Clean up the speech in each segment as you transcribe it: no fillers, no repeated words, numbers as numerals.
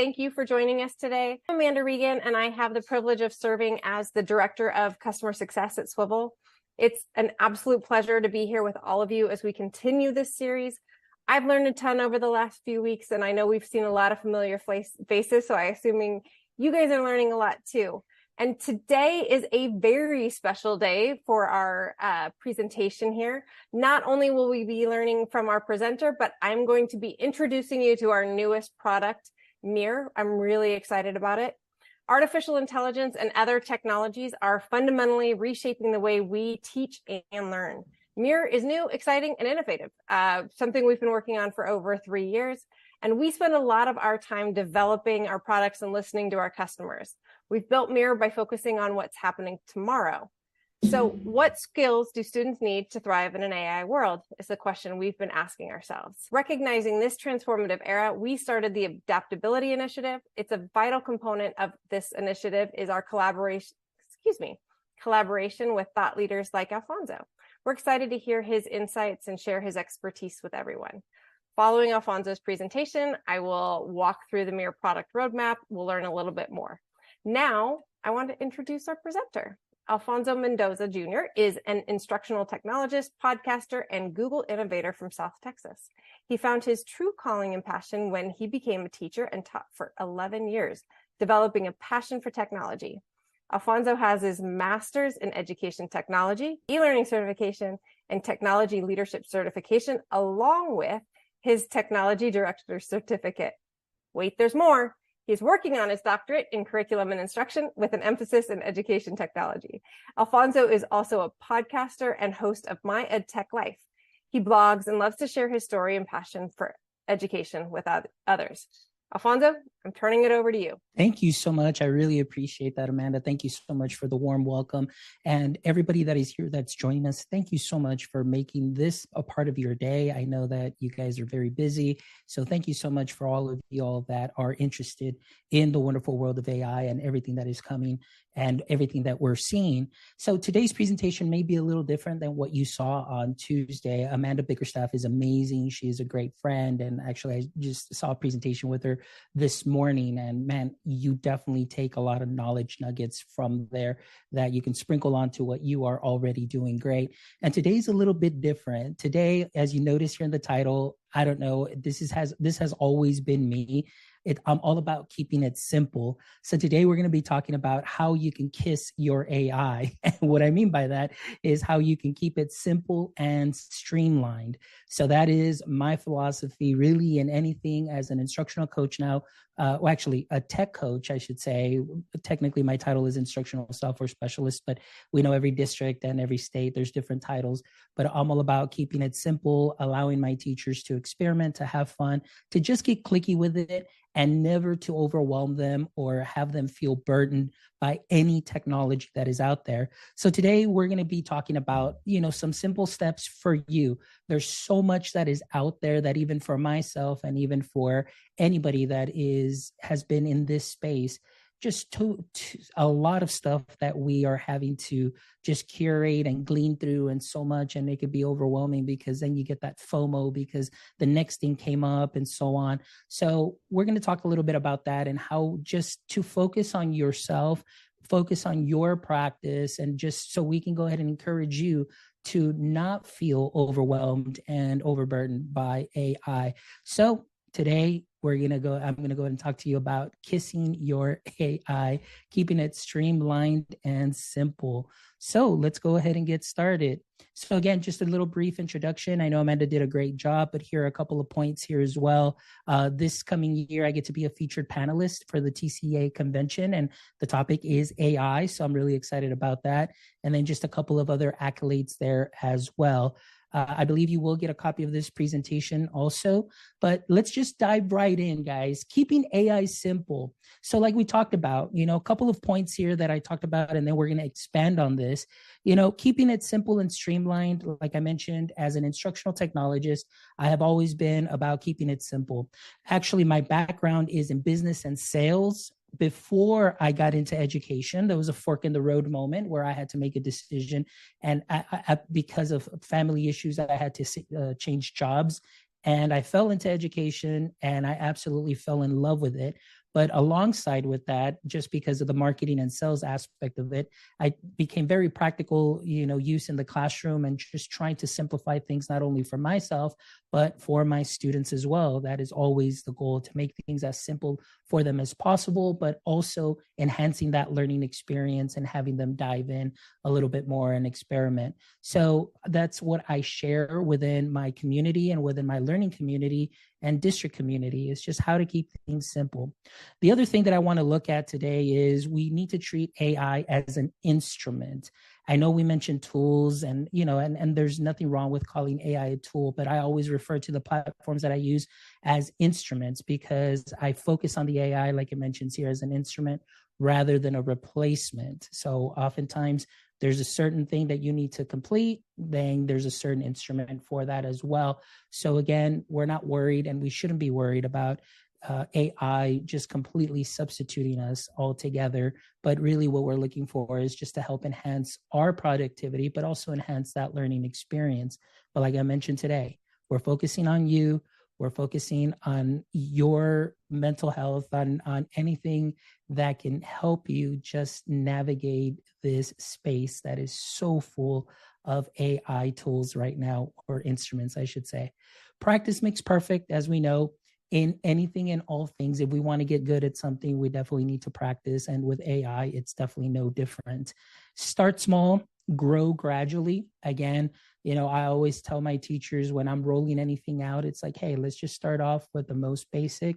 Thank you for joining us today. I'm Amanda Regan, and I have the privilege of serving as the Director of Customer Success at Swivl. It's an absolute pleasure to be here with all of you as we continue this series. I've learned a ton over the last few weeks, and I know we've seen a lot of familiar faces, so I'm assuming you guys are learning a lot too. And today is a very special day for our presentation here. Not only will we be learning from our presenter, but I'm going to be introducing you to our newest product, Mir. I'm really excited about it. Artificial intelligence and other technologies are fundamentally reshaping the way we teach and learn. Mir is new, exciting, and innovative, something we've been working on for over 3 years. And we spend a lot of our time developing our products and listening to our customers. We've built Mir by focusing on what's happening tomorrow. So what skills do students need to thrive in an AI world is the question we've been asking ourselves. Recognizing this transformative era, we started the Adaptability Initiative. It's a vital component of this initiative is our collaboration with thought leaders like Alfonso. We're excited to hear his insights and share his expertise with everyone. Following Alfonso's presentation, I will walk through the Mir product roadmap. We'll learn a little bit more. Now, I want to introduce our presenter. Alfonso Mendoza Jr. is an instructional technologist, podcaster, and Google innovator from South Texas. He found his true calling and passion when he became a teacher and taught for 11 years, developing a passion for technology. Alfonso has his master's in education technology, e-learning certification, and technology leadership certification, along with his technology director certificate. Wait, there's more. He's working on his doctorate in curriculum and instruction with an emphasis in education technology. Alfonso is also a podcaster and host of My EdTech Life. He blogs and loves to share his story and passion for education with others. Alfonso, I'm turning it over to you. Thank you so much. I really appreciate that, Amanda. Thank you so much for the warm welcome. And everybody that is here that's joining us, thank you so much for making this a part of your day. I know that you guys are very busy. So thank you so much for all of y'all that are interested in the wonderful world of AI and everything that is coming and everything that we're seeing. So today's presentation may be a little different than what you saw on Tuesday. Amanda Bickerstaff is amazing. She is a great friend. And actually, I just saw a presentation with her this morning. And man, you definitely take a lot of knowledge nuggets from there that you can sprinkle onto what you are already doing great. And today's a little bit different. Today, as you notice here in the title, I don't know, this has always been me. I'm all about keeping it simple. So today we're going to be talking about how you can kiss your AI. And what I mean by that is how you can keep it simple and streamlined. So that is my philosophy really in anything as an instructional coach now. Well, actually a tech coach, I should say. Technically, my title is instructional software specialist, but we know every district and every state, there's different titles. But I'm all about keeping it simple, allowing my teachers to experiment, to have fun, to just get clicky with it, and never to overwhelm them or have them feel burdened by any technology that is out there. So today we're going to be talking about, some simple steps for you. There's so much that is out there that even for myself and even for anybody that has been in this space, just a lot of stuff that we are having to just curate and glean through and so much. And it could be overwhelming because then you get that FOMO because the next thing came up and so on. So we're going to talk a little bit about that and how just to focus on yourself, focus on your practice, and just so we can go ahead and encourage you to not feel overwhelmed and overburdened by AI. So today, I'm going to go ahead and talk to you about kissing your AI, keeping it streamlined and simple. So let's go ahead and get started. So again, just a little brief introduction. I know Amanda did a great job, but here are a couple of points here as well. This coming year, I get to be a featured panelist for the TCA convention, and the topic is AI. So I'm really excited about that. And then just a couple of other accolades there as well. I believe you will get a copy of this presentation also, but let's just dive right in, guys. Keeping AI simple. So like we talked about, a couple of points here that I talked about, and then we're going to expand on this. Keeping it simple and streamlined, like I mentioned, as an instructional technologist, I have always been about keeping it simple. Actually, my background is in business and sales. Before I got into education, there was a fork in the road moment where I had to make a decision. And because of family issues, I had to change jobs. And I fell into education and I absolutely fell in love with it. But alongside with that, just because of the marketing and sales aspect of it, I became very practical, use in the classroom and just trying to simplify things, not only for myself, but for my students as well. That is always the goal, to make things as simple for them as possible, but also enhancing that learning experience and having them dive in a little bit more and experiment. So that's what I share within my community and within my learning community and district community, is just how to keep things simple. The other thing that I want to look at today is we need to treat AI as an instrument. I know we mentioned tools, and and there's nothing wrong with calling AI a tool, but I always refer to the platforms that I use as instruments, because I focus on the AI, like it mentions here, as an instrument rather than a replacement. So oftentimes there's a certain thing that you need to complete, then there's a certain instrument for that as well. So again, we're not worried, and we shouldn't be worried about AI just completely substituting us altogether. But really what we're looking for is just to help enhance our productivity, but also enhance that learning experience. But like I mentioned today, we're focusing on you. We're focusing on your mental health, on anything that can help you just navigate this space that is so full of AI tools right now, or instruments, I should say. Practice makes perfect, as we know. In anything and all things, if we want to get good at something, we definitely need to practice. And with AI, it's definitely no different. Start small, grow gradually. Again, I always tell my teachers when I'm rolling anything out, it's like, hey, let's just start off with the most basic,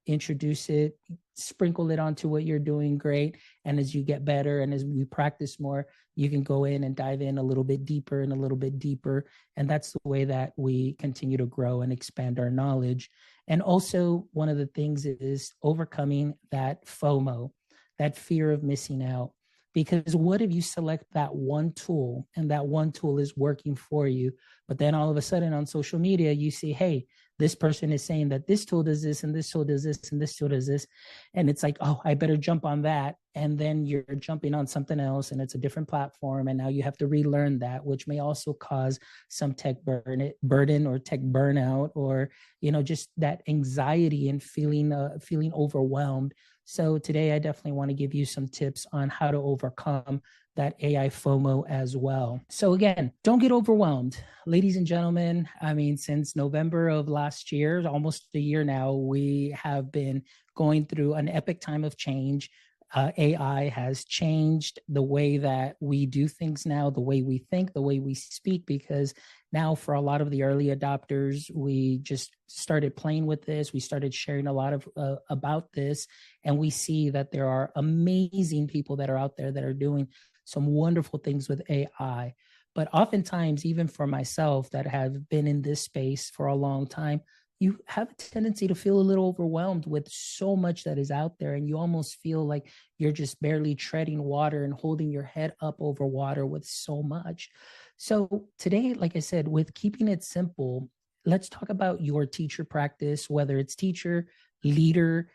introduce it, sprinkle it onto what you're doing great. And as you get better and as we practice more, you can go in and dive in a little bit deeper and a little bit deeper. And that's the way that we continue to grow and expand our knowledge. And also, one of the things is overcoming that FOMO, that fear of missing out. Because what if you select that one tool and that one tool is working for you, but then all of a sudden on social media, you see, hey, this person is saying that this tool does this and this tool does this and this tool does this. And it's like, oh, I better jump on that. And then you're jumping on something else and it's a different platform. And now you have to relearn that, which may also cause some tech burden or tech burnout, or, just that anxiety and feeling overwhelmed. So today I definitely want to give you some tips on how to overcome that AI FOMO as well. So again, don't get overwhelmed. Ladies and gentlemen, since November of last year, almost a year now, we have been going through an epic time of change. AI has changed the way that we do things now, the way we think, the way we speak, because now for a lot of the early adopters, we just started playing with this. We started sharing a lot of about this, and we see that there are amazing people that are out there that are doing some wonderful things with AI. But oftentimes, even for myself that have been in this space for a long time, you have a tendency to feel a little overwhelmed with so much that is out there. And you almost feel like you're just barely treading water and holding your head up over water with so much. So today, like I said, with keeping it simple, let's talk about your teacher practice, whether it's teacher, leader,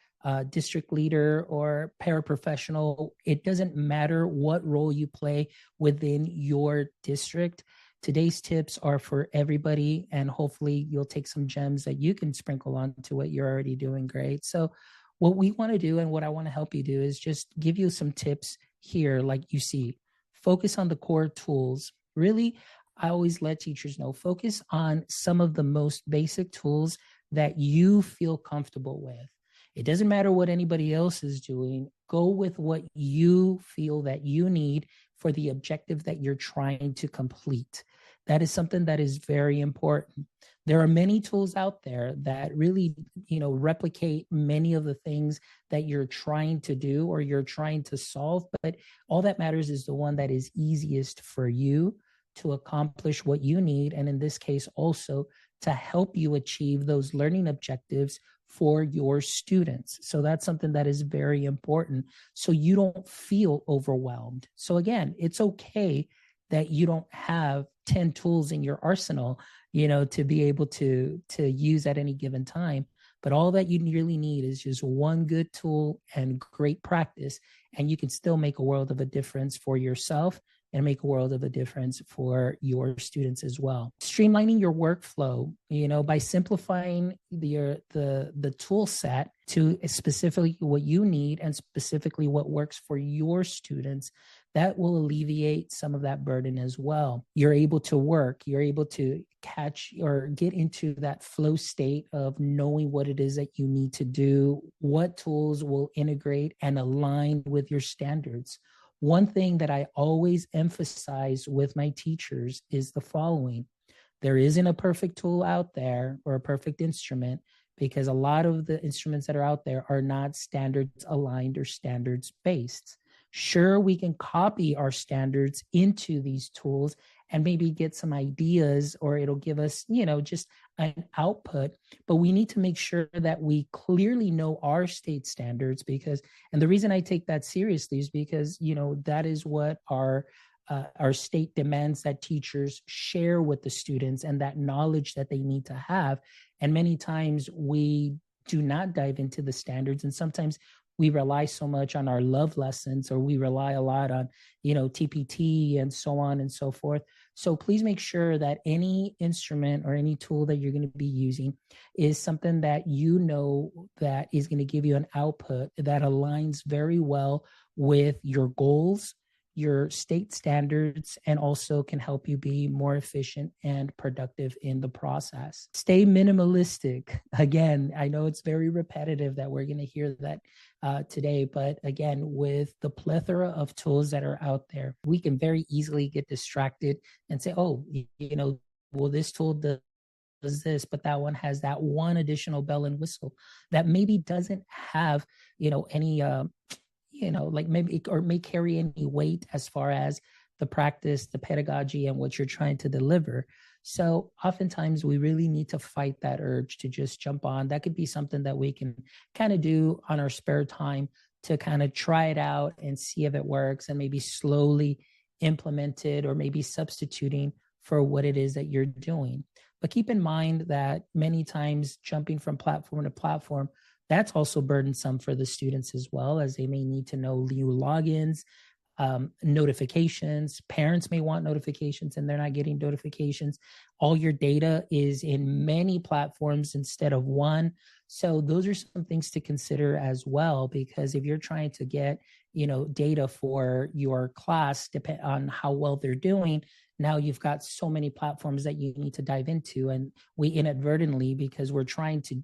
district leader, or paraprofessional. It doesn't matter what role you play within your district. Today's tips are for everybody, and hopefully you'll take some gems that you can sprinkle onto what you're already doing great. So what we want to do and what I want to help you do is just give you some tips here. Like you see, focus on the core tools. Really, I always let teachers know, focus on some of the most basic tools that you feel comfortable with. It doesn't matter what anybody else is doing. Go with what you feel that you need for the objective that you're trying to complete. That is something that is very important. There are many tools out there that really, replicate many of the things that you're trying to do or you're trying to solve. But all that matters is the one that is easiest for you to accomplish what you need. And in this case, also to help you achieve those learning objectives for your students. So that's something that is very important. So you don't feel overwhelmed. So again, it's okay that you don't have 10 tools in your arsenal, to be able to use at any given time. But all that you really need is just one good tool and great practice. And you can still make a world of a difference for yourself and make a world of a difference for your students as well. Streamlining your workflow, by simplifying the tool set to specifically what you need and specifically what works for your students, that will alleviate some of that burden as well. You're able to work, you're able to catch or get into that flow state of knowing what it is that you need to do, what tools will integrate and align with your standards. One thing that I always emphasize with my teachers is the following. There isn't a perfect tool out there or a perfect instrument, because a lot of the instruments that are out there are not standards aligned or standards based. Sure, we can copy our standards into these tools and maybe get some ideas, or it'll give us, just an output, but we need to make sure that we clearly know our state standards, and the reason I take that seriously is because, that is what our state demands that teachers share with the students, and that knowledge that they need to have. And many times we do not dive into the standards, and sometimes we rely so much on our love lessons, or we rely a lot on, TPT and so on and so forth. So please make sure that any instrument or any tool that you're going to be using is something that that is going to give you an output that aligns very well with your goals, your state standards, and also can help you be more efficient and productive in the process. Stay minimalistic. Again, I know it's very repetitive that we're going to hear that today, but again, with the plethora of tools that are out there, we can very easily get distracted and say, oh, well, this tool does this, but that one has that one additional bell and whistle that maybe doesn't have, any like maybe, or may carry any weight as far as the practice, the pedagogy, and what you're trying to deliver. So oftentimes we really need to fight that urge to just jump on. That could be something that we can kind of do on our spare time to kind of try it out and see if it works, and maybe slowly implement it, or maybe substituting for what it is that you're doing. But keep in mind that many times jumping from platform to platform, that's also burdensome for the students as well, as they may need to know new logins, notifications. Parents may want notifications and they're not getting notifications. All your data is in many platforms instead of one. So those are some things to consider as well, because if you're trying to get, data for your class, depend on how well they're doing, now you've got so many platforms that you need to dive into. And we inadvertently, because we're trying to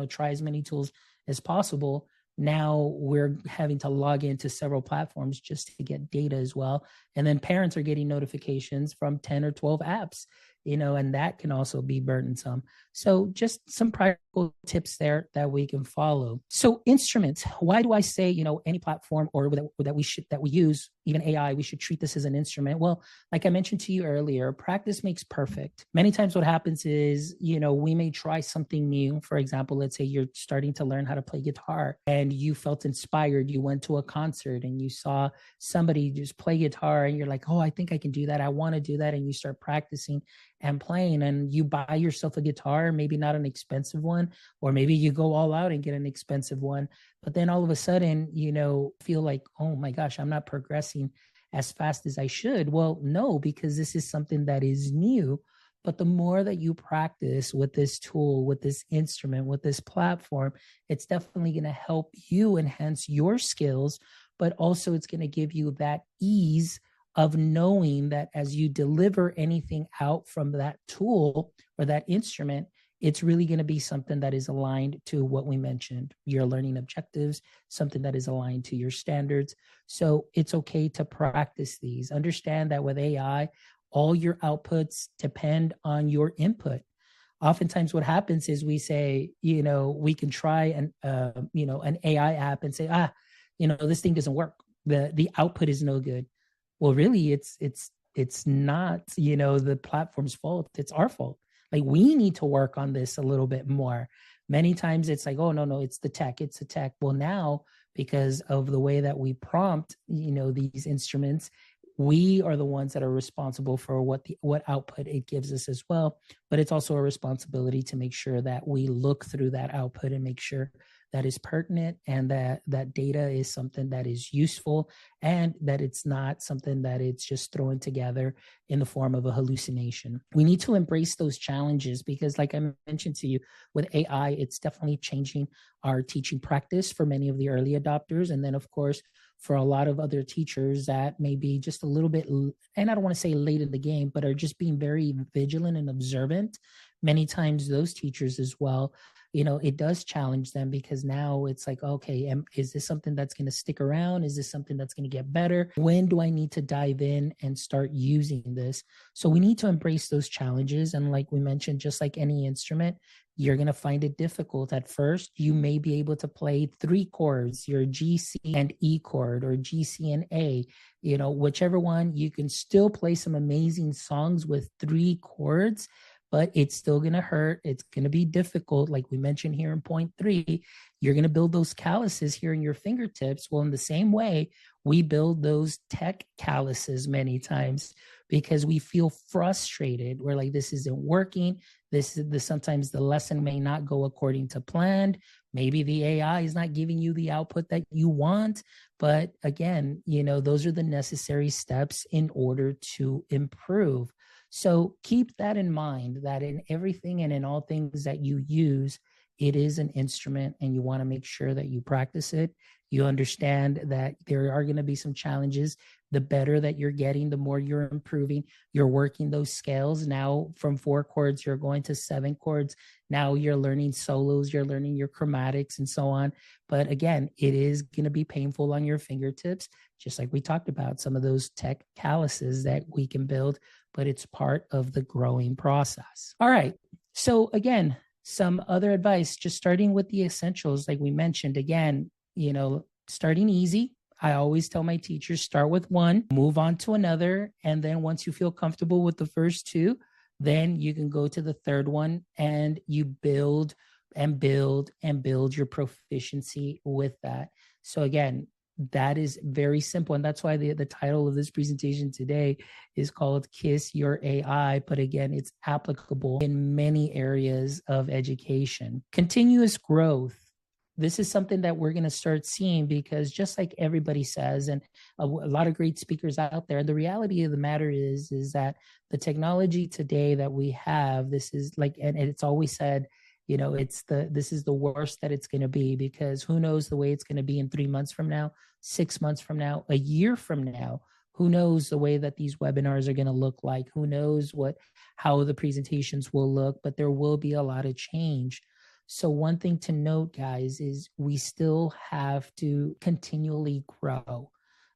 try as many tools as possible, now we're having to log into several platforms just to get data as well. And then parents are getting notifications from 10 or 12 apps, and that can also be burdensome. So just some practical tips there that we can follow. So instruments, why do I say, any platform or that we use, even AI, we should treat this as an instrument? Well, like I mentioned to you earlier, practice makes perfect. Many times what happens is, we may try something new. For example, let's say you're starting to learn how to play guitar and you felt inspired. You went to a concert and you saw somebody just play guitar and you're like, oh, I think I can do that. I want to do that. And you start practicing and playing, and you buy yourself a guitar, maybe not an expensive one, or maybe you go all out and get an expensive one. But then all of a sudden, feel like, oh my gosh, I'm not progressing as fast as I should. Well, no, because this is something that is new. But the more that you practice with this tool, with this instrument, with this platform, it's definitely going to help you enhance your skills, but also it's going to give you that ease of knowing that as you deliver anything out from that tool or that instrument, it's really going to be something that is aligned to what we mentioned, your learning objectives, something that is aligned to your standards. So it's okay to practice these. Understand that with AI, all your outputs depend on your input. Oftentimes what happens is we say, we can try an AI app and say, this thing doesn't work. The output is no good. Well, really, it's not, the platform's fault. It's our fault. Like, we need to work on this a little bit more. Many times it's like, oh, no, it's the tech. Well, now, because of the way that we prompt, these instruments, we are the ones that are responsible for what output it gives us as well. But it's also a responsibility to make sure that we look through that output and make sure that is pertinent, and that data is something that is useful, and that it's not something that it's just thrown together in the form of a hallucination. We need to embrace those challenges because, like I mentioned to you, with AI, it's definitely changing our teaching practice for many of the early adopters. And then, of course, for a lot of other teachers that may be just a little bit, and I don't want to say late in the game, but are just being very vigilant and observant. Many times those teachers as well, it does challenge them because now it's like, okay, is this something that's going to stick around? Is this something that's going to get better? When do I need to dive in and start using this? So we need to embrace those challenges. And like we mentioned, just like any instrument, you're going to find it difficult at first. You may be able to play 3 chords, your G, C, and E chord, or G, C, and A, whichever one. You can still play some amazing songs with 3 chords, but it's still going to hurt. It's going to be difficult. Like we mentioned here in point 3, you're going to build those calluses here in your fingertips. Well, in the same way, we build those tech calluses many times because we feel frustrated. We're like, this isn't working. Sometimes the lesson may not go according to plan. Maybe the AI is not giving you the output that you want. But again, those are the necessary steps in order to improve. So keep that in mind, that in everything and in all things that you use, it is an instrument, and you want to make sure that you practice it. You understand that there are going to be some challenges. The better that you're getting, the more you're improving. You're working those scales. Now from 4 chords, you're going to 7 chords. Now you're learning solos, you're learning your chromatics and so on. But again, it is going to be painful on your fingertips, just like we talked about some of those tech calluses that we can build, but it's part of the growing process. All right. So again, some other advice, just starting with the essentials, like we mentioned, again, starting easy. I always tell my teachers, start with 1, move on to another. And then once you feel comfortable with the first 2, then you can go to the 3rd one, and you build and build and build your proficiency with that. So again, that is very simple. And that's why the title of this presentation today is called Kiss Your AI. But again, it's applicable in many areas of education. Continuous growth. This is something that we're going to start seeing because just like everybody says, and a lot of great speakers out there, the reality of the matter is that the technology today that we have, this is like, and it's always said, this is the worst that it's going to be, because who knows the way it's going to be in 3 months from now, 6 months from now, a year from now. Who knows the way that these webinars are going to look like? Who knows how the presentations will look? But there will be a lot of change. So one thing to note, guys, is we still have to continually grow.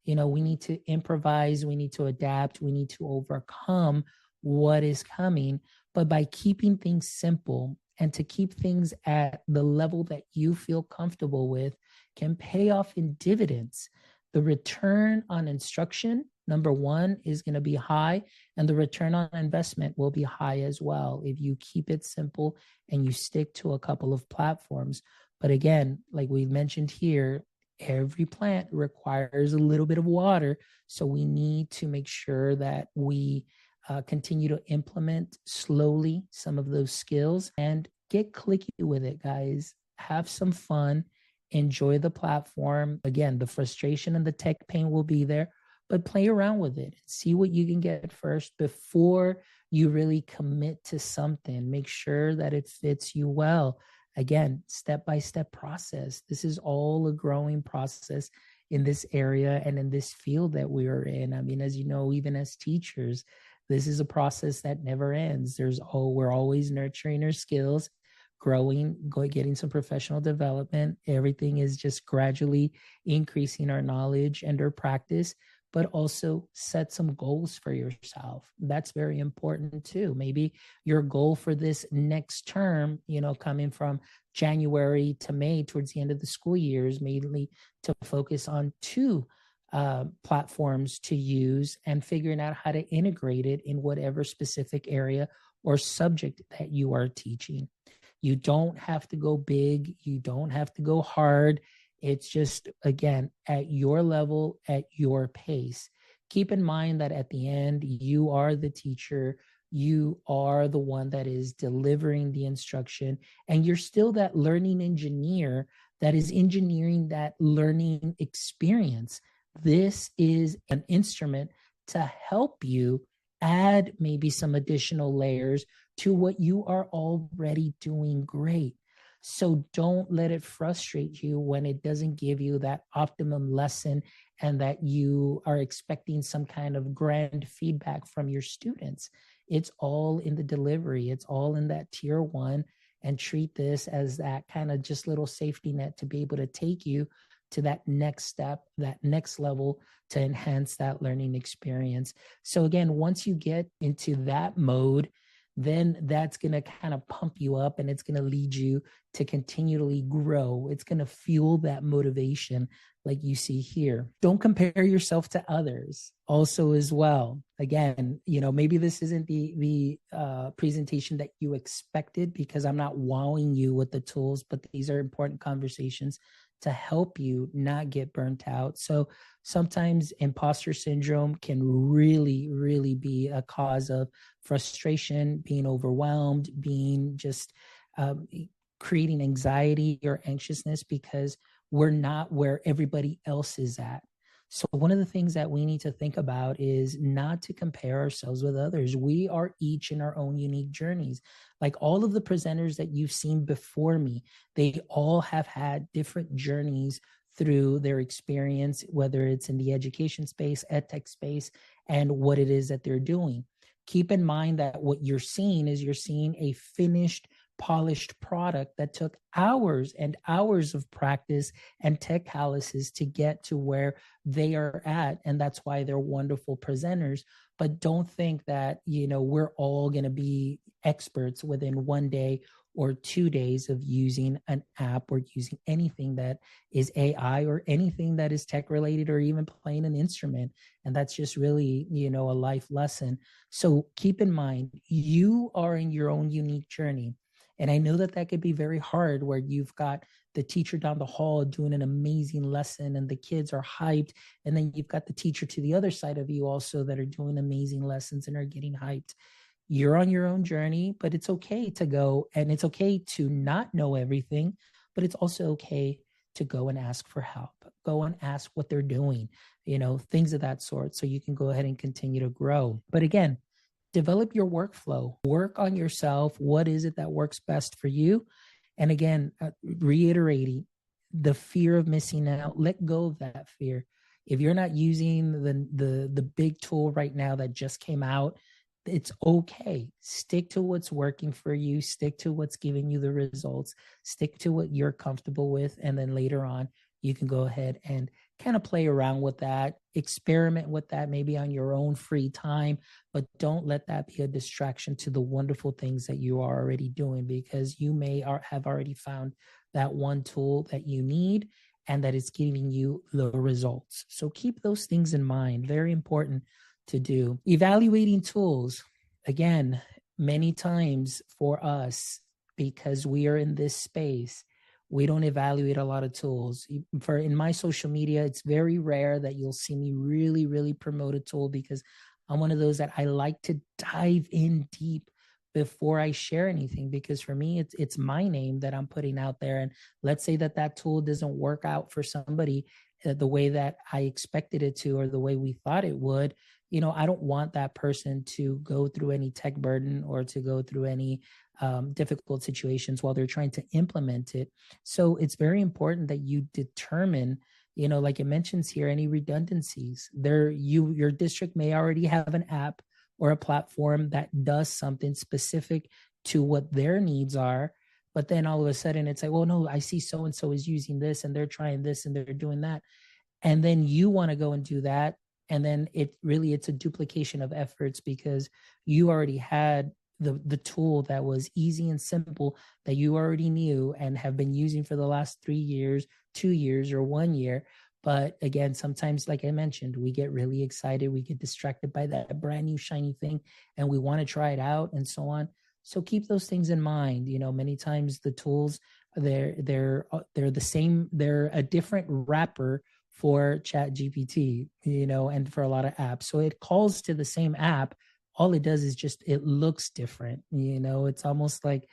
We need to improvise, we need to adapt, we need to overcome what is coming. But by keeping things simple and to keep things at the level that you feel comfortable with can pay off in dividends. The return on instruction, number 1, is going to be high, and the return on investment will be high as well if you keep it simple and you stick to a couple of platforms. But again, like we mentioned here, every plant requires a little bit of water. So we need to make sure that we continue to implement slowly some of those skills and get clicky with it, guys. Have some fun. Enjoy the platform. Again, the frustration and the tech pain will be there, but play around with it. See what you can get first before you really commit to something. Make sure that it fits you well. Again, step-by-step process. This is all a growing process in this area and in this field that we are in. I mean, as you know, even as teachers, this is a process that never ends. We're always nurturing our skills, growing, getting some professional development. Everything is just gradually increasing our knowledge and our practice, but also set some goals for yourself. That's very important too. Maybe your goal for this next term, coming from January to May towards the end of the school year, is mainly to focus on 2 platforms to use and figuring out how to integrate it in whatever specific area or subject that you are teaching. You don't have to go big. You don't have to go hard. It's just, again, at your level, at your pace. Keep in mind that at the end, you are the teacher. You are the one that is delivering the instruction, and you're still that learning engineer that is engineering that learning experience. This is an instrument to help you add maybe some additional layers to what you are already doing great. So don't let it frustrate you when it doesn't give you that optimum lesson and that you are expecting some kind of grand feedback from your students. It's all in the delivery, it's all in that tier one, and treat this as that kind of just little safety net to be able to take you to that next step, that next level to enhance that learning experience. So again, once you get into that mode, then that's going to kind of pump you up and it's going to lead you to continually grow. It's going to fuel that motivation like you see here. Don't compare yourself to others also as well. Again, maybe this isn't the presentation that you expected because I'm not wowing you with the tools, but these are important conversations to help you not get burnt out. So sometimes imposter syndrome can really, really be a cause of frustration, being overwhelmed, being just creating anxiety or anxiousness because we're not where everybody else is at. So one of the things that we need to think about is not to compare ourselves with others. We are each in our own unique journeys. Like all of the presenters that you've seen before me, they all have had different journeys through their experience, whether it's in the education space, edtech space, and what it is that they're doing. Keep in mind that what you're seeing is you're seeing a finished, polished product that took hours and hours of practice and tech calluses to get to where they are at. And that's why they're wonderful presenters. But don't think that, we're all going to be experts within 1 day or 2 days of using an app or using anything that is AI or anything that is tech related or even playing an instrument. And that's just really, a life lesson. So keep in mind, you are in your own unique journey. And I know that that could be very hard where you've got the teacher down the hall doing an amazing lesson and the kids are hyped. And then you've got the teacher to the other side of you also that are doing amazing lessons and are getting hyped. You're on your own journey, but it's okay to go, and it's okay to not know everything, but it's also okay to go and ask for help, go and ask what they're doing, things of that sort. So you can go ahead and continue to grow. But again, develop your workflow, work on yourself. What is it that works best for you? And again, reiterating the fear of missing out, let go of that fear. If you're not using the big tool right now that just came out, it's okay. Stick to what's working for you. Stick to what's giving you the results. Stick to what you're comfortable with. And then later on, you can go ahead and kind of play around with that, experiment with that maybe on your own free time, but don't let that be a distraction to the wonderful things that you are already doing, because you may have already found that one tool that you need and that is giving you the results. So keep those things in mind. Very important to do. Evaluating tools, again, many times for us, because we are in this space, we don't evaluate a lot of tools. In my social media, it's very rare that you'll see me really, really promote a tool, because I'm one of those that I like to dive in deep before I share anything, because for me, it's my name that I'm putting out there. And let's say that tool doesn't work out for somebody the way that I expected it to, or the way we thought it would. I don't want that person to go through any tech burden or to go through any difficult situations while they're trying to implement it. So it's very important that you determine, like it mentions here, any redundancies. Your district may already have an app or a platform that does something specific to what their needs are. But then all of a sudden it's like, well, no, I see so-and-so is using this and they're trying this and they're doing that. And then you want to go and do that. And then it's a duplication of efforts, because you already had the tool that was easy and simple that you already knew and have been using for the last 3 years, 2 years, or 1 year. But again, sometimes, like I mentioned, we get really excited. We get distracted by that brand new shiny thing and we want to try it out and so on. So keep those things in mind. Many times the tools, they're the same. They're a different wrapper for Chat GPT, and for a lot of apps. So it calls to the same app. All it does is just, it looks different. It's almost like,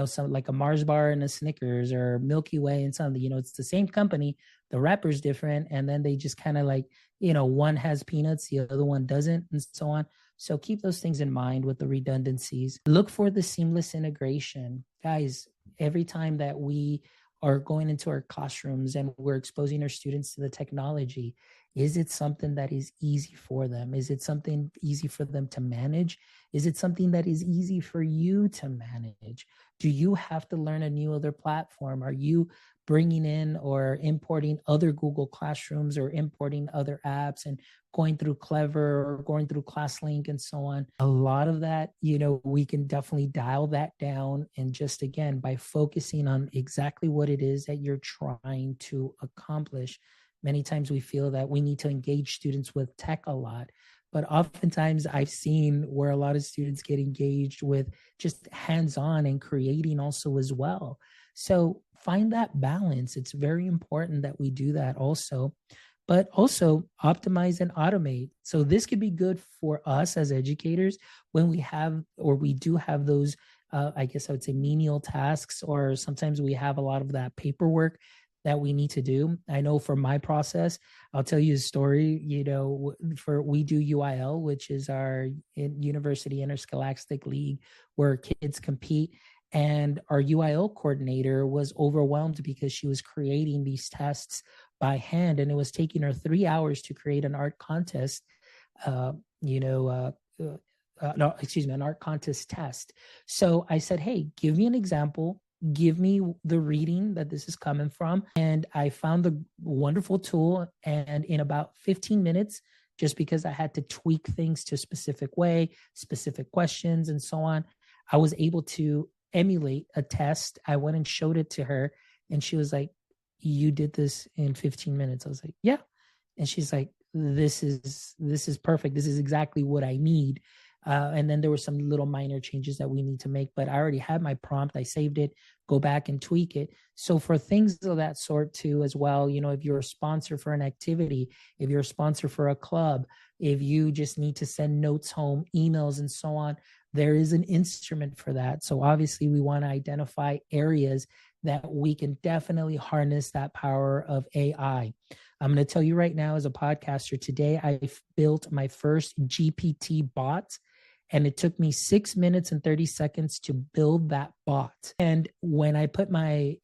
some like a Mars bar and a Snickers, or Milky Way and something. It's the same company, the wrapper's different, and then they just kind of like, one has peanuts, the other one doesn't, and so on. So keep those things in mind with the redundancies. Look for the seamless integration. Guys, every time that we are going into our classrooms and we're exposing our students to the technology, is it something that is easy for them? Is it something easy for them to manage? Is it something that is easy for you to manage? Do you have to learn a new other platform? Are you bringing in or importing other Google Classrooms or importing other apps and going through Clever or going through ClassLink and so on? A lot of that, we can definitely dial that down. And just again, by focusing on exactly what it is that you're trying to accomplish, many times we feel that we need to engage students with tech a lot. But oftentimes I've seen where a lot of students get engaged with just hands-on and creating also as well. So find that balance. It's very important that we do that also, but also optimize and automate. So this could be good for us as educators when we have, or we do have those, I guess I would say menial tasks, or sometimes we have a lot of that paperwork that we need to do. I know for my process, I'll tell you a story, we do UIL, which is our University Interscholastic League, where kids compete. And our UIL coordinator was overwhelmed because she was creating these tests by hand, and it was taking her 3 hours to create an art contest, an art contest test. So I said, hey, give me an example. Give me the reading that this is coming from. And I found the wonderful tool. And in about 15 minutes, just because I had to tweak things to a specific way, specific questions, and so on, I was able to emulate a test. I went and showed it to her, and she was like, you did this in 15 minutes. I was like, yeah. And she's like, this is perfect. This is exactly what I need. And then there were some little minor changes that we need to make, but I already had my prompt. I saved it, go back and tweak it. So for things of that sort too, as well, if you're a sponsor for an activity, if you're a sponsor for a club, if you just need to send notes home, emails, and so on, there is an instrument for that. So obviously we want to identify areas that we can definitely harness that power of AI. I'm going to tell you right now, as a podcaster, today I've built my first GPT bot, and it took me 6 minutes and 30 seconds to build that bot. And when I put my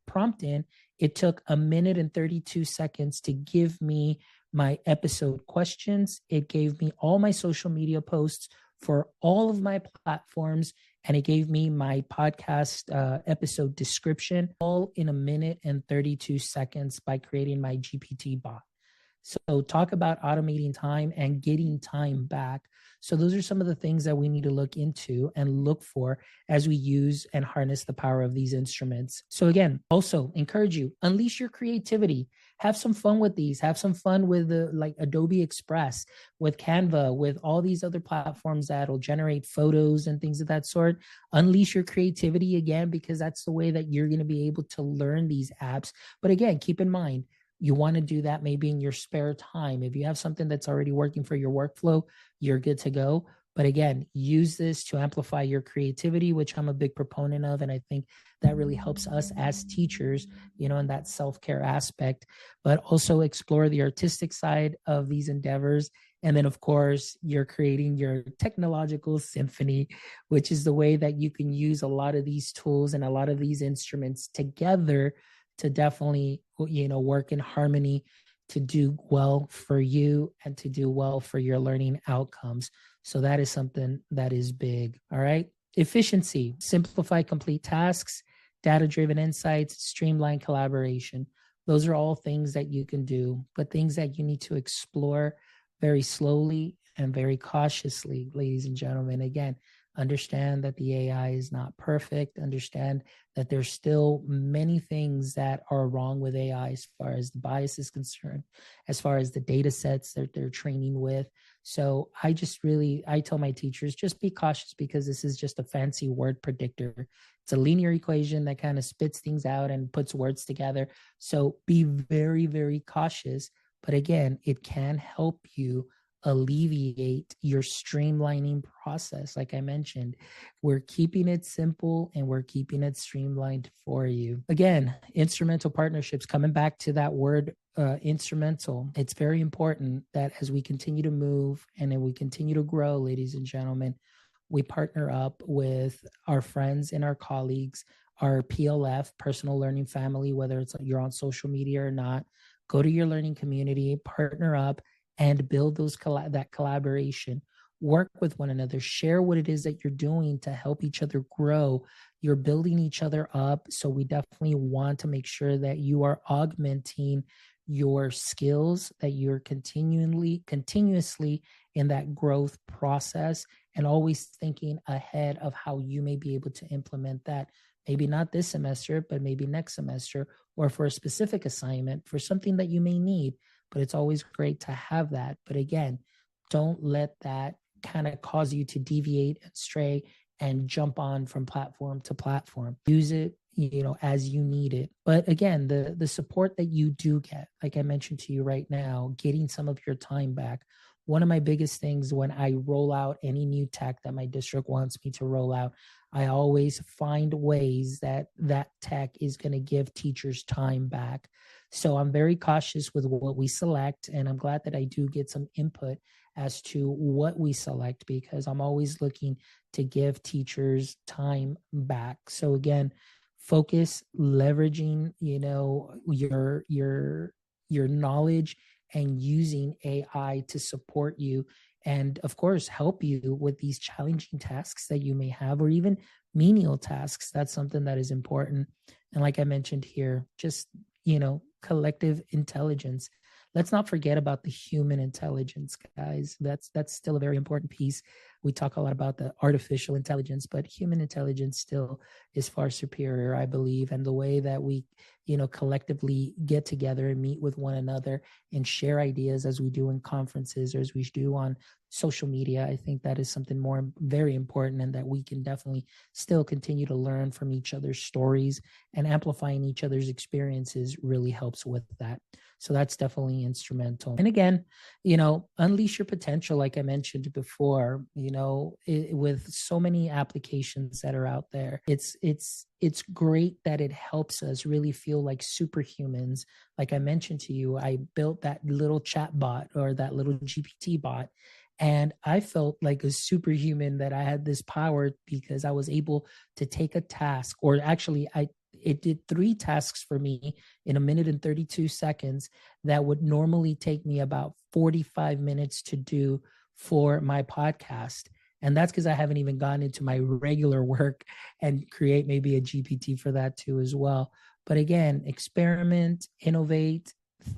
prompt in, it took 1 minute and 32 seconds to give me my episode questions. It gave me all my social media posts for all of my platforms, and it gave me my podcast episode description, all in 1 minute and 32 seconds by creating my GPT bot. So talk about automating time and getting time back. So those are some of the things that we need to look into and look for as we use and harness the power of these instruments. So again, also encourage you, unleash your creativity. Have some fun with these. Have some fun with like Adobe Express, with Canva, with all these other platforms that'll generate photos and things of that sort. Unleash your creativity again, because that's the way that you're going to be able to learn these apps. But again, keep in mind, you want to do that maybe in your spare time. If you have something that's already working for your workflow, you're good to go. But again, use this to amplify your creativity, which I'm a big proponent of. And I think that really helps us as teachers, in that self-care aspect, but also explore the artistic side of these endeavors. And then, of course, you're creating your technological symphony, which is the way that you can use a lot of these tools and a lot of these instruments together to definitely, work in harmony to do well for you and to do well for your learning outcomes. So that is something that is big. All right. Efficiency, simplify complete tasks, data-driven insights, streamline collaboration. Those are all things that you can do, but things that you need to explore very slowly and very cautiously, ladies and gentlemen. Again, understand that the AI is not perfect. Understand that there's still many things that are wrong with AI as far as the bias is concerned, as far as the data sets that they're training with. So I tell my teachers, just be cautious, because this is just a fancy word predictor. It's a linear equation that kind of spits things out and puts words together. So be very, very cautious. But again, it can help you alleviate your streamlining process. Like I mentioned, we're keeping it simple and we're keeping it streamlined for you. Again, instrumental partnerships, coming back to that word instrumental, it's very important that as we continue to move and we continue to grow, ladies and gentlemen, we partner up with our friends and our colleagues, our PLF, personal learning family, whether it's you're on social media or not. Go to your learning community, partner up, and build that collaboration. Work with one another, share what it is that you're doing to help each other grow. You're building each other up. So we definitely want to make sure that you are augmenting your skills, that you're continuously in that growth process, and always thinking ahead of how you may be able to implement that. Maybe not this semester, but maybe next semester, or for a specific assignment, for something that you may need. But it's always great to have that. But again, don't let that kind of cause you to deviate and stray and jump on from platform to platform. Use it, as you need it. But again, the support that you do get, like I mentioned to you right now, getting some of your time back. One of my biggest things when I roll out any new tech that my district wants me to roll out, I always find ways that tech is going to give teachers time back. So I'm very cautious with what we select, and I'm glad that I do get some input as to what we select, because I'm always looking to give teachers time back. So again, focus, leveraging, your knowledge and using AI to support you and, of course, help you with these challenging tasks that you may have, or even menial tasks. That's something that is important. And like I mentioned here, just, collective intelligence. Let's not forget about the human intelligence, guys. That's still a very important piece. We talk a lot about the artificial intelligence, but human intelligence still is far superior, I believe. And the way that we, collectively get together and meet with one another and share ideas, as we do in conferences or as we do on social media, I think that is something very important, and that we can definitely still continue to learn from each other's stories, and amplifying each other's experiences really helps with that. So that's definitely instrumental. And again, unleash your potential, like I mentioned before, with so many applications that are out there. It's great that it helps us really feel like superhumans. Like I mentioned to you, I built that little chat bot, or that little GPT bot, and I felt like a superhuman, that I had this power because I was able to take a task, or actually it did 3 tasks for me in 1 minute and 32 seconds that would normally take me about 45 minutes to do for my podcast. And that's because I haven't even gone into my regular work and create maybe a GPT for that too as well. But again, experiment, innovate,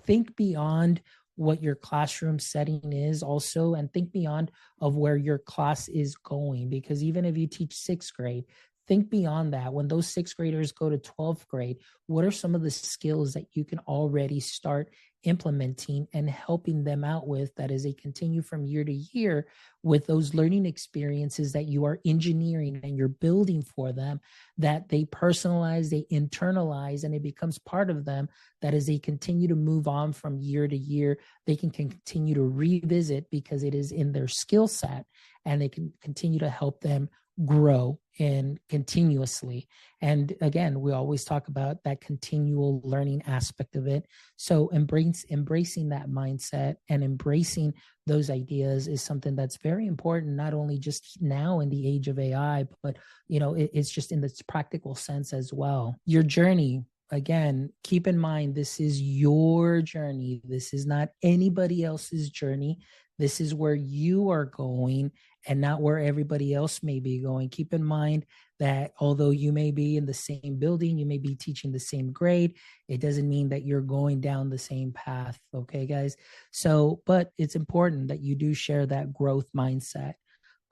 think beyond what your classroom setting is also, and think beyond of where your class is going. Because even if you teach 6th grade, think beyond that. When those 6th graders go to 12th grade, what are some of the skills that you can already start implementing and helping them out with, that as they continue from year to year with those learning experiences that you are engineering and you're building for them, that they personalize, they internalize, and it becomes part of them, that as they continue to move on from year to year, they can continue to revisit because it is in their skill set, and they can continue to help them grow and continuously. And again, we always talk about that continual learning aspect of it. So embracing that mindset and embracing those ideas is something that's very important, not only just now in the age of AI, but it's just in this practical sense as well. Your journey, again, keep in mind, this is your journey. This is not anybody else's journey. This is where you are going and not where everybody else may be going. Keep in mind that although you may be in the same building, you may be teaching the same grade, it doesn't mean that you're going down the same path. Okay, guys? So, but it's important that you do share that growth mindset.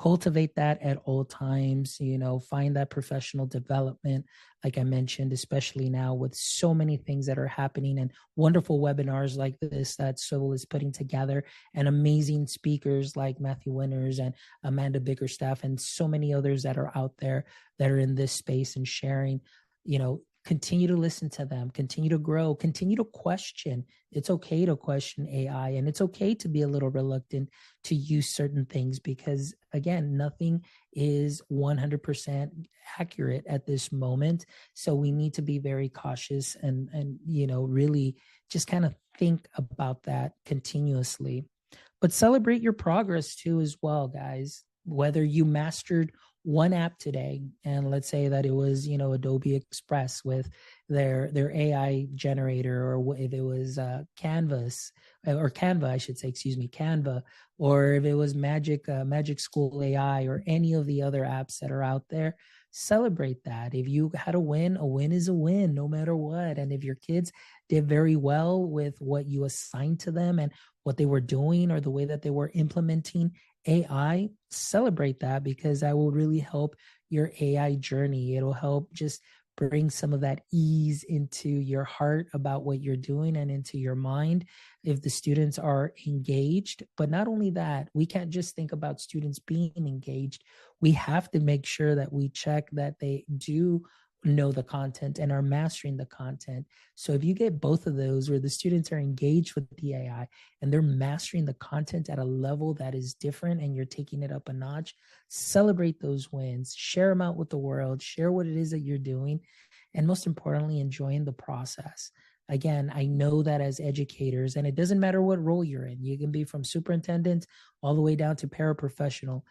Cultivate that at all times, find that professional development, like I mentioned, especially now with so many things that are happening and wonderful webinars like this that Swivl is putting together, and amazing speakers like Matthew Winters and Amanda Bickerstaff and so many others that are out there that are in this space and sharing, continue to listen to them, continue to grow, continue to question. It's okay to question AI, and it's okay to be a little reluctant to use certain things because, again, nothing is 100% accurate at this moment. So we need to be very cautious and really just kind of think about that continuously. But celebrate your progress too as well, guys. Whether you mastered one app today, and let's say that it was Adobe Express with their AI generator, or if it was Canva, I should say, excuse me, Canva, or if it was Magic School AI, or any of the other apps that are out there. Celebrate that. If you had a win is a win no matter what. And if your kids did very well with what you assigned to them and what they were doing, or the way that they were implementing AI, celebrate that, because that will really help your AI journey. It'll help just bring some of that ease into your heart about what you're doing and into your mind if the students are engaged. But not only that, we can't just think about students being engaged. We have to make sure that we check that they do know the content and are mastering the content. So if you get both of those, where the students are engaged with the AI and they're mastering the content at a level that is different and you're taking it up a notch, celebrate those wins, share them out with the world, share what it is that you're doing, and most importantly, enjoying the process. Again, I know that as educators, and it doesn't matter what role you're in, you can be from superintendent all the way down to paraprofessional.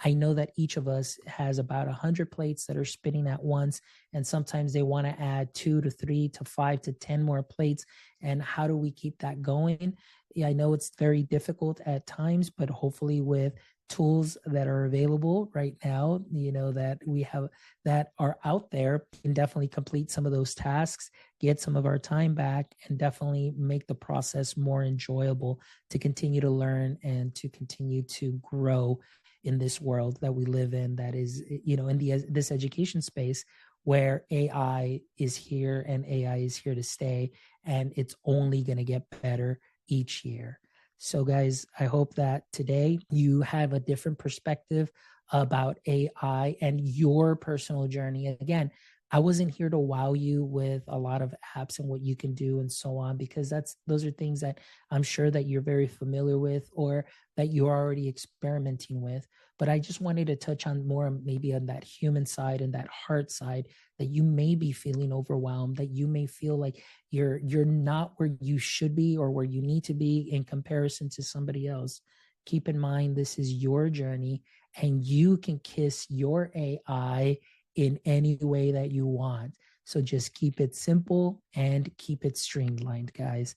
I know that each of us has about 100 plates that are spinning at once, and sometimes they want to add 2 to 3 to 5 to 10 more plates. And how do we keep that going? Yeah, I know it's very difficult at times, but hopefully with tools that are available right now, that we have, that are out there, can definitely complete some of those tasks, get some of our time back, and definitely make the process more enjoyable to continue to learn and to continue to grow in this world that we live in, that is, in this education space, where AI is here and AI is here to stay, and it's only going to get better each year. So guys, I hope that today you have a different perspective about AI and your personal journey. Again, I wasn't here to wow you with a lot of apps and what you can do and so on, because those are things that I'm sure that you're very familiar with, or that you're already experimenting with. But I just wanted to touch on more, maybe on that human side and that heart side, that you may be feeling overwhelmed, that you may feel like you're not where you should be or where you need to be in comparison to somebody else. Keep in mind, this is your journey, and you can kiss your AI in any way that you want. So just keep it simple and keep it streamlined, guys.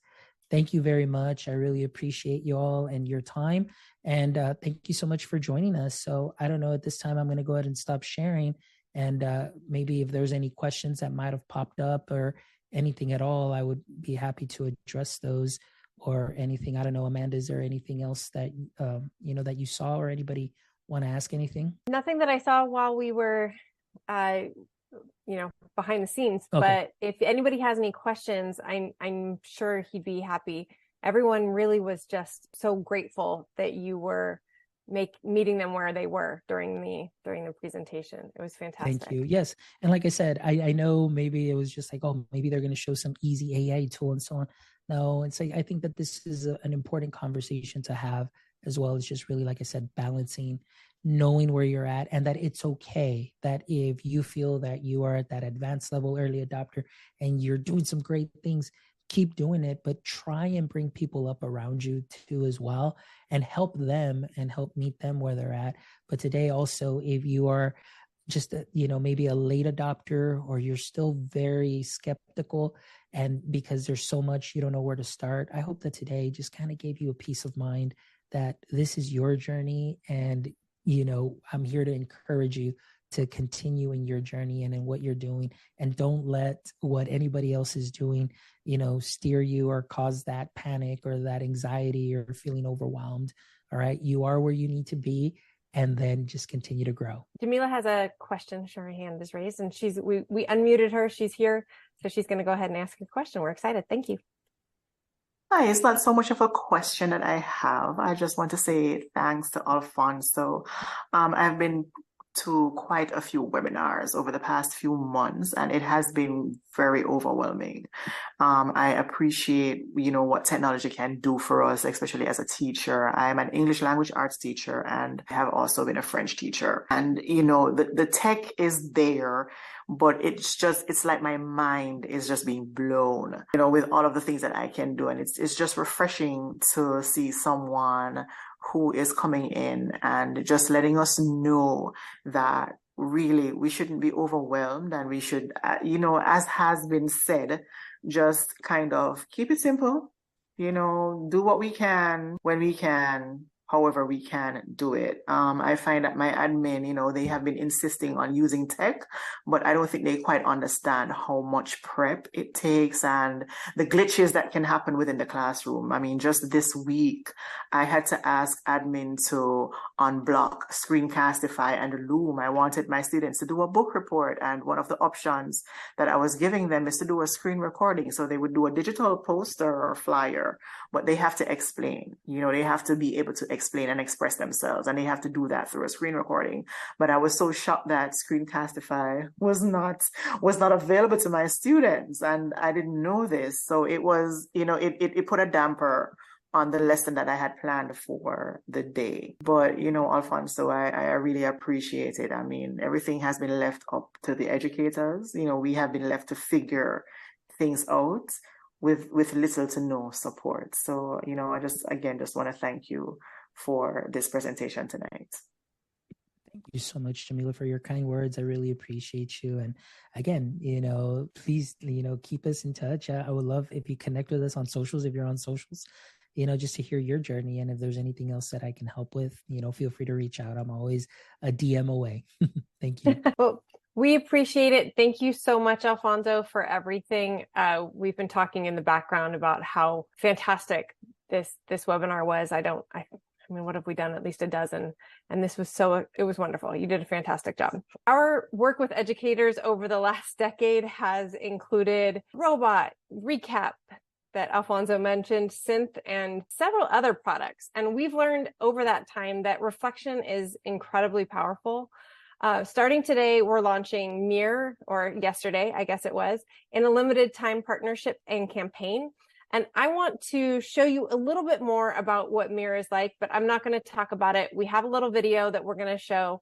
Thank you very much. I really appreciate you all and your time. And thank you so much for joining us. So I don't know, at this time, I'm going to go ahead and stop sharing. And maybe if there's any questions that might have popped up or anything at all, I would be happy to address those, or anything. I don't know, Amanda, is there anything else that, that you saw, or anybody want to ask anything? Nothing that I saw while we were behind the scenes. Okay. But if anybody has any questions, I'm sure he'd be happy. Everyone really was just so grateful that you were meeting them where they were during the presentation. It was fantastic. Thank you. Yes. And like I said, I know maybe it was just like, oh, maybe they're going to show some easy AI tool and so on. No, it's like, I think that this is an important conversation to have, as well as just really, like I said, balancing, knowing where you're at, and that it's okay that if you feel that you are at that advanced level early adopter and you're doing some great things, keep doing it, but try and bring people up around you too as well, and help them and help meet them where they're at. But today also, if you are just maybe a late adopter, or you're still very skeptical, and because there's so much you don't know where to start, I hope that today just kind of gave you a peace of mind that this is your journey, and I'm here to encourage you to continue in your journey and in what you're doing, and don't let what anybody else is doing, steer you or cause that panic or that anxiety or feeling overwhelmed. All right. You are where you need to be, and then just continue to grow. Jamila has a question. Her hand is raised, and we unmuted her. She's here. So she's going to go ahead and ask a question. We're excited. Thank you. Hi, it's not so much of a question that I have. I just want to say thanks to Alfonso. I've been to quite a few webinars over the past few months, and it has been very overwhelming. I appreciate, what technology can do for us, especially as a teacher. I'm an English language arts teacher, and I have also been a French teacher. And, the tech is there, but it's like my mind is just being blown, with all of the things that I can do. And it's just refreshing to see someone who is coming in and just letting us know that really we shouldn't be overwhelmed, and we should, as has been said, just kind of keep it simple, do what we can when we can, however we can do it. I find that my admin, they have been insisting on using tech, but I don't think they quite understand how much prep it takes and the glitches that can happen within the classroom. I mean, just this week, I had to ask admin to unblock Screencastify and Loom. I wanted my students to do a book report, and one of the options that I was giving them is to do a screen recording. So they would do a digital poster or flyer, but they have to explain, they have to be able to explain and express themselves, and they have to do that through a screen recording. But I was so shocked that Screencastify was not available to my students, and I didn't know this. So it was, it put a damper on the lesson that I had planned for the day. But, Alfonso, I really appreciate it. I mean, everything has been left up to the educators. We have been left to figure things out with little to no support. So, I just want to thank you for this presentation tonight. Thank you so much, Jamila, for your kind words. I really appreciate you. And again, please, keep us in touch. I would love if you connect with us on socials, if you're on socials, just to hear your journey. And if there's anything else that I can help with, feel free to reach out. I'm always a DM away. Thank you. Well, we appreciate it. Thank you so much, Alfonso, for everything. We've been talking in the background about how fantastic this webinar was. I mean, what have we done? At least a dozen. And this was it was wonderful. You did a fantastic job. Our work with educators over the last decade has included Robot, Recap, that Alfonso mentioned, Synth, and several other products. And we've learned over that time that reflection is incredibly powerful. Starting today, we're launching Mirror, or yesterday, I guess it was, in a limited time partnership and campaign. And I want to show you a little bit more about what Mirror is like, but I'm not going to talk about it. We have a little video that we're going to show.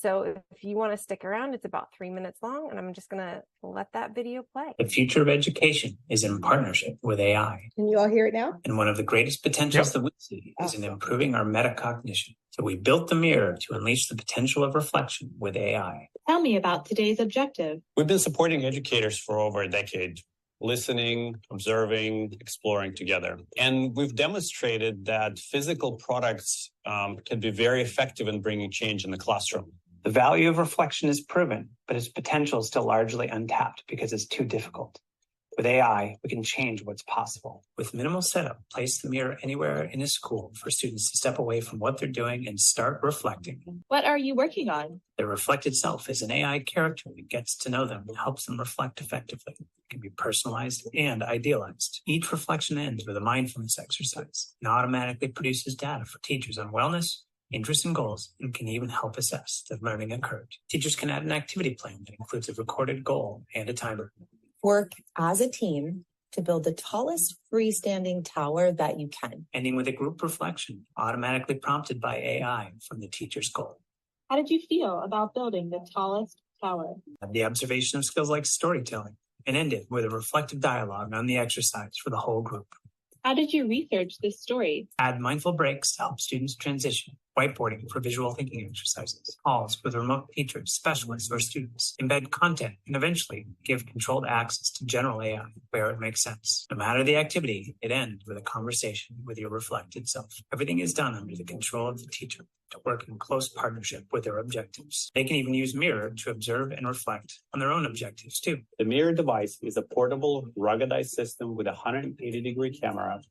So if you want to stick around, it's about 3 minutes long, and I'm just going to let that video play. The future of education is in partnership with AI. Can you all hear it now? And one of the greatest potentials that we see is in improving our metacognition. So we built the Mirror to unleash the potential of reflection with AI. Tell me about today's objective. We've been supporting educators for over a decade, listening, observing, exploring together. And we've demonstrated that physical products can be very effective in bringing change in the classroom. The value of reflection is proven, but its potential is still largely untapped because it's too difficult. With AI, we can change what's possible. With minimal setup, place the Mirror anywhere in a school for students to step away from what they're doing and start reflecting. What are you working on? The reflected self is an AI character that gets to know them and helps them reflect effectively. It can be personalized and idealized. Each reflection ends with a mindfulness exercise and automatically produces data for teachers on wellness, interests and goals, and can even help assess if learning occurred. Teachers can add an activity plan that includes a recorded goal and a timer. Work as a team to build the tallest freestanding tower that you can. Ending with a group reflection, automatically prompted by AI from the teacher's goal. How did you feel about building the tallest tower? The observation of skills like storytelling, and ended with a reflective dialogue on the exercise for the whole group. How did you research this story? Add mindful breaks to help students transition. Whiteboarding for visual thinking exercises. Calls with remote teachers, specialists, or students. Embed content, and eventually give controlled access to general AI where it makes sense. No matter the activity, it ends with a conversation with your reflected self. Everything is done under the control of the teacher to work in close partnership with their objectives. They can even use Mirror to observe and reflect on their own objectives too. The Mirror device is a portable, ruggedized system with a 180-degree camera,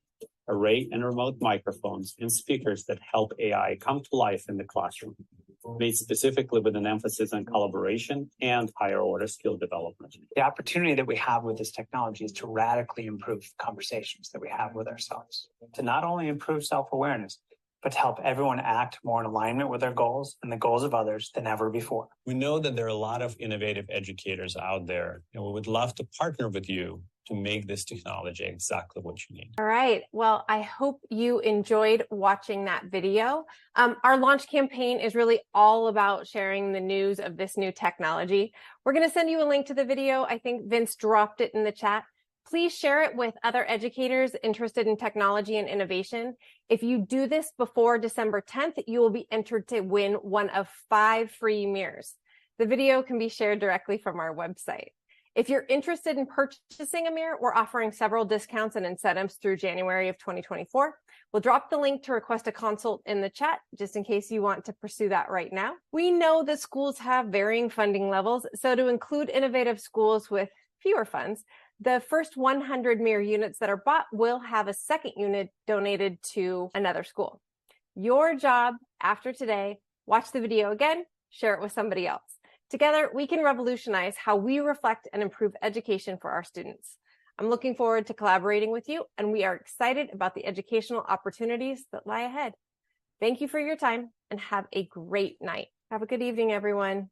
array and remote microphones, and speakers that help AI come to life in the classroom, made specifically with an emphasis on collaboration and higher order skill development. The opportunity that we have with this technology is to radically improve the conversations that we have with ourselves, to not only improve self-awareness, but to help everyone act more in alignment with their goals and the goals of others than ever before. We know that there are a lot of innovative educators out there, and we would love to partner with you to make this technology exactly what you need. All right. Well, I hope you enjoyed watching that video. Our launch campaign is really all about sharing the news of this new technology. We're going to send you a link to the video. I think Vince dropped it in the chat. Please share it with other educators interested in technology and innovation. If you do this before December 10th, you will be entered to win one of 5 free mirrors. The video can be shared directly from our website. If you're interested in purchasing a mirror, we're offering several discounts and incentives through January of 2024. We'll drop the link to request a consult in the chat, just in case you want to pursue that right now. We know that schools have varying funding levels, so to include innovative schools with fewer funds, the first 100 mirror units that are bought will have a second unit donated to another school. Your job after today, watch the video again, share it with somebody else. Together, we can revolutionize how we reflect and improve education for our students. I'm looking forward to collaborating with you, and we are excited about the educational opportunities that lie ahead. Thank you for your time, and have a great night. Have a good evening, everyone.